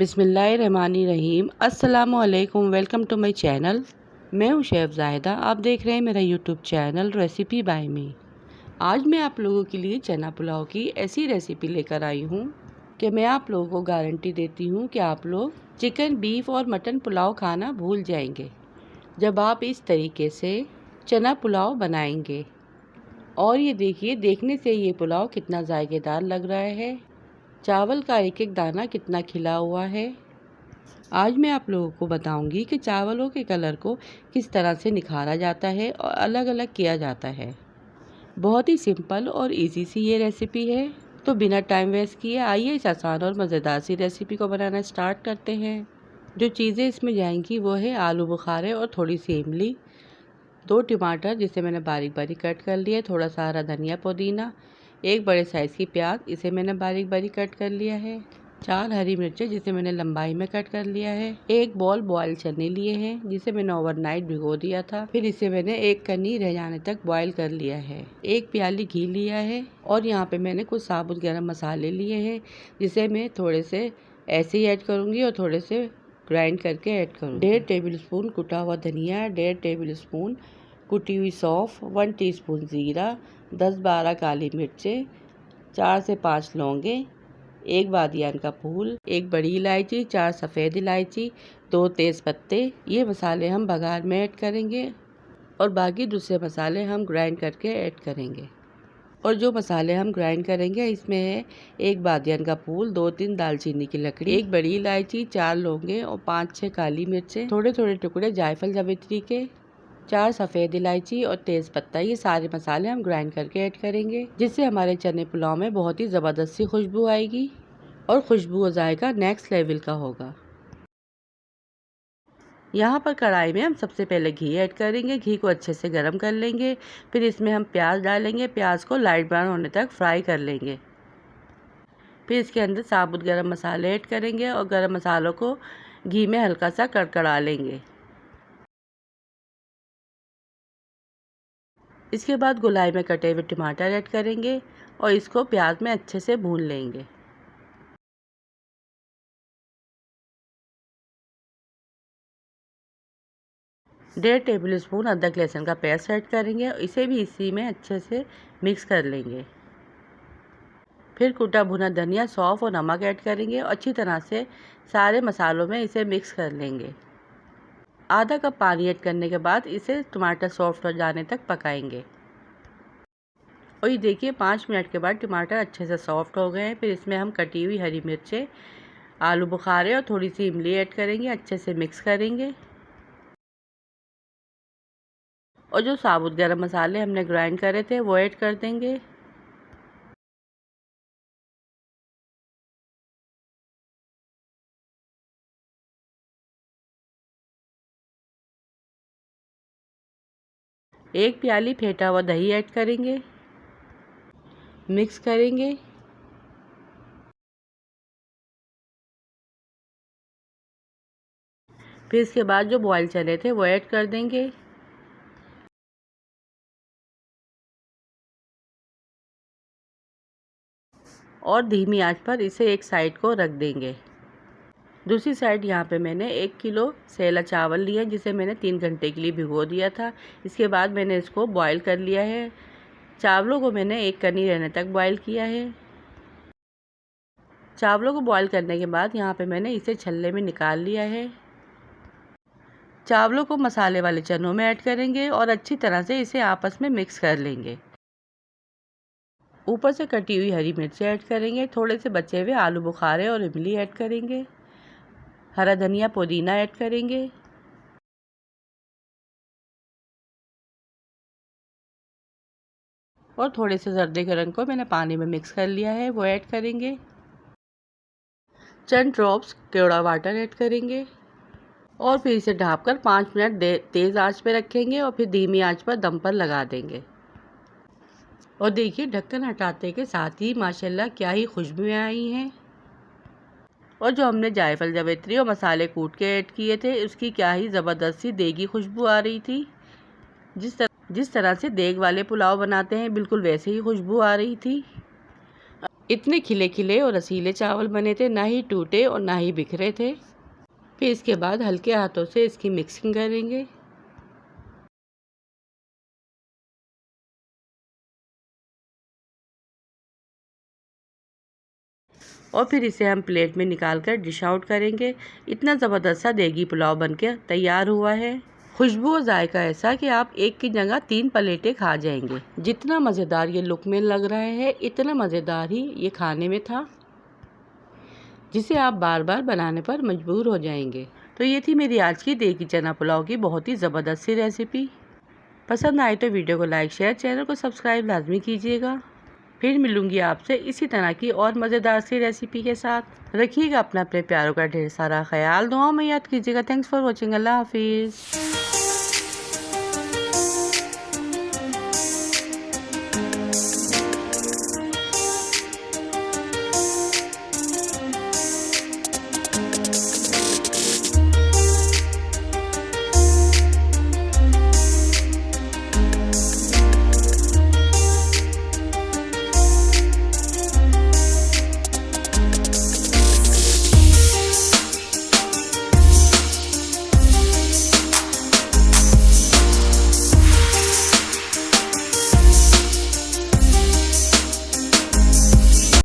बिस्मिल्लाहिर्रहमानिर्रहीम। अस्सलामुअलैकुम। Welcome to my channel. मैं हूं शेफ़ ज़ाहिदा। आप देख रहे हैं मेरा YouTube channel recipe by me. आज मैं आप लोगों के लिए चना पुलाव की ऐसी रेसिपी लेकर आई हूं कि मैं आप लोगों को गारंटी देती हूं कि आप लोग चिकन, बीफ और मटन पुलाव खाना भूल जाएंगे जब आप इस तरीके से चना पुलाव बनाएंगे। और ये देखिए, देखने से ये पुलाव कितना जायकेदार लग रहा है। चावल का एक एक दाना कितना खिला हुआ है। आज मैं आप लोगों को बताऊंगी कि चावलों के कलर को किस तरह से निखारा जाता है और अलग अलग किया जाता है। बहुत ही सिंपल और इजी सी ये रेसिपी है। तो बिना टाइम वेस्ट किए आइए इस आसान और मज़ेदार सी रेसिपी को बनाना स्टार्ट करते हैं। जो चीज़ें इसमें जाएंगी वो है आलू बुखारे और थोड़ी सी इमली, 2 टमाटर जिसे मैंने बारीक बारीक कट कर लिया, थोड़ा सा हरा धनिया पुदीना, एक बड़े साइज़ की प्याज इसे मैंने बारीक बारीक कट कर लिया है, 4 हरी मिर्चें जिसे मैंने लंबाई में कट कर लिया है, एक बॉल बॉयल चने लिए हैं जिसे मैंने ओवरनाइट भिगो दिया था, फिर इसे मैंने एक कनी रह जाने तक बॉयल कर लिया है, एक प्याली घी लिया है और यहाँ पे मैंने कुछ साबुत गरम मसाले लिए हैं जिसे मैं थोड़े से ऐसे ही ऐड करूँगी और थोड़े से ग्राइंड करके ऐड करूँगी। 1.5 टेबलस्पून कुटा हुआ धनिया, 1.5 टेबलस्पून कुटी हुई सौंफ, 1 टीस्पून ज़ीरा, 10-12 काली मिर्चें, 4 से 5 लौंगे, 1 बादियान का फूल, 1 बड़ी इलायची, 4 सफ़ेद इलायची, 2 तेज़ पत्ते। ये मसाले हम बघार में ऐड करेंगे और बाकी दूसरे मसाले हम ग्राइंड करके ऐड करेंगे। और जो मसाले हम ग्राइंड करेंगे इसमें है 1 बादियान का फूल, 2-3 दालचीनी की लकड़ी, 1 बड़ी इलायची, 4 लौंगे और 5-6 काली मिर्चें, थोड़े थोड़े टुकड़े जायफल जावित्री के, 4 सफ़ेद इलायची और तेज़ पत्ता। ये सारे मसाले हम ग्राइंड करके ऐड करेंगे जिससे हमारे चने पुलाव में बहुत ही ज़बरदस्त सी खुशबू आएगी और खुशबू और जायका नेक्स्ट लेवल का होगा। यहाँ पर कढ़ाई में हम सबसे पहले घी ऐड करेंगे। घी को अच्छे से गर्म कर लेंगे, फिर इसमें हम प्याज डालेंगे। प्याज को लाइट ब्राउन होने तक फ्राई कर लेंगे। फिर इसके अंदर साबुत गरम मसाले ऐड करेंगे और गरम मसालों को घी में हल्का सा कड़कड़ा लेंगे। इसके बाद गोलाई में कटे हुए टमाटर ऐड करेंगे और इसको प्याज में अच्छे से भून लेंगे। डेढ़ टेबल स्पून अदरक लहसुन का पेस्ट ऐड करेंगे और इसे भी इसी में अच्छे से मिक्स कर लेंगे। फिर कुटा भुना धनिया, सौंफ और नमक ऐड करेंगे और अच्छी तरह से सारे मसालों में इसे मिक्स कर लेंगे। आधा कप पानी ऐड करने के बाद इसे टमाटर सॉफ्ट हो जाने तक पकाएंगे। और ये देखिए 5 मिनट के बाद टमाटर अच्छे से सॉफ्ट हो गए हैं। फिर इसमें हम कटी हुई हरी मिर्चें, आलू बुखारे और थोड़ी सी इमली ऐड करेंगे, अच्छे से मिक्स करेंगे। और जो साबुत गरम मसाले हमने ग्राइंड करे थे वो ऐड कर देंगे। एक प्याली फेंटा हुआ दही ऐड करेंगे, मिक्स करेंगे। फिर इसके बाद जो बॉयल चने थे वो ऐड कर देंगे और धीमी आंच पर इसे एक साइड को रख देंगे। दूसरी साइड यहाँ पे मैंने 1 किलो सेला चावल लिया जिसे मैंने 3 घंटे के लिए भिगो दिया था। इसके बाद मैंने इसको बॉयल कर लिया है। चावलों को मैंने एक कनी रहने तक बॉयल किया है। चावलों को बॉयल करने के बाद यहाँ पे मैंने इसे छलने में निकाल लिया है। चावलों को मसाले वाले चनों में ऐड करेंगे और अच्छी तरह से इसे आपस में मिक्स कर लेंगे। ऊपर से कटी हुई हरी मिर्ची ऐड करेंगे, थोड़े से बचे हुए आलू बुखारे और इमली ऐड करेंगे, हरा धनिया पुदीना ऐड करेंगे और थोड़े से जर्दे के रंग को मैंने पानी में मिक्स कर लिया है वो ऐड करेंगे। चंद ड्रॉप्स केवड़ा वाटर ऐड करेंगे और फिर इसे ढककर 5 मिनट तेज़ आंच पे रखेंगे और फिर धीमी आंच पर दम पर लगा देंगे। और देखिए ढक्कन हटाते के साथ ही माशाल्लाह क्या ही खुशबुएं आई हैं। और जो हमने जायफल जावित्री और मसाले कूट के ऐड किए थे उसकी क्या ही ज़बरदस्त सी देगी खुशबू आ रही थी। जिस तरह से देग वाले पुलाव बनाते हैं बिल्कुल वैसे ही खुशबू आ रही थी। इतने खिले खिले और रसीले चावल बने थे, ना ही टूटे और ना ही बिखरे थे। फिर इसके बाद हल्के हाथों से इसकी मिक्सिंग करेंगे। और फिर इसे हम प्लेट में निकाल कर डिश आउट करेंगे। इतना ज़बरदस्त सा देगी पुलाव बनके तैयार हुआ है। खुशबू और जायका ऐसा कि आप एक की जगह 3 प्लेटें खा जाएंगे। जितना मज़ेदार ये लुक में लग रहा है, इतना मज़ेदार ही ये खाने में था, जिसे आप बार बार बनाने पर मजबूर हो जाएंगे। तो ये थी मेरी आज की देगी चना पुलाव की बहुत ही ज़बरदस्त सी रेसिपी। पसंद आए तो वीडियो को लाइक, शेयर, चैनल को सब्सक्राइब लाजमी कीजिएगा। फिर मिलूंगी आपसे इसी तरह की और मज़ेदार सी रेसिपी के साथ। रखिएगा अपना अपने प्यारों का ढेर सारा ख्याल। दुआओं में याद कीजिएगा। Thanks for watching. अल्लाह हाफिज़।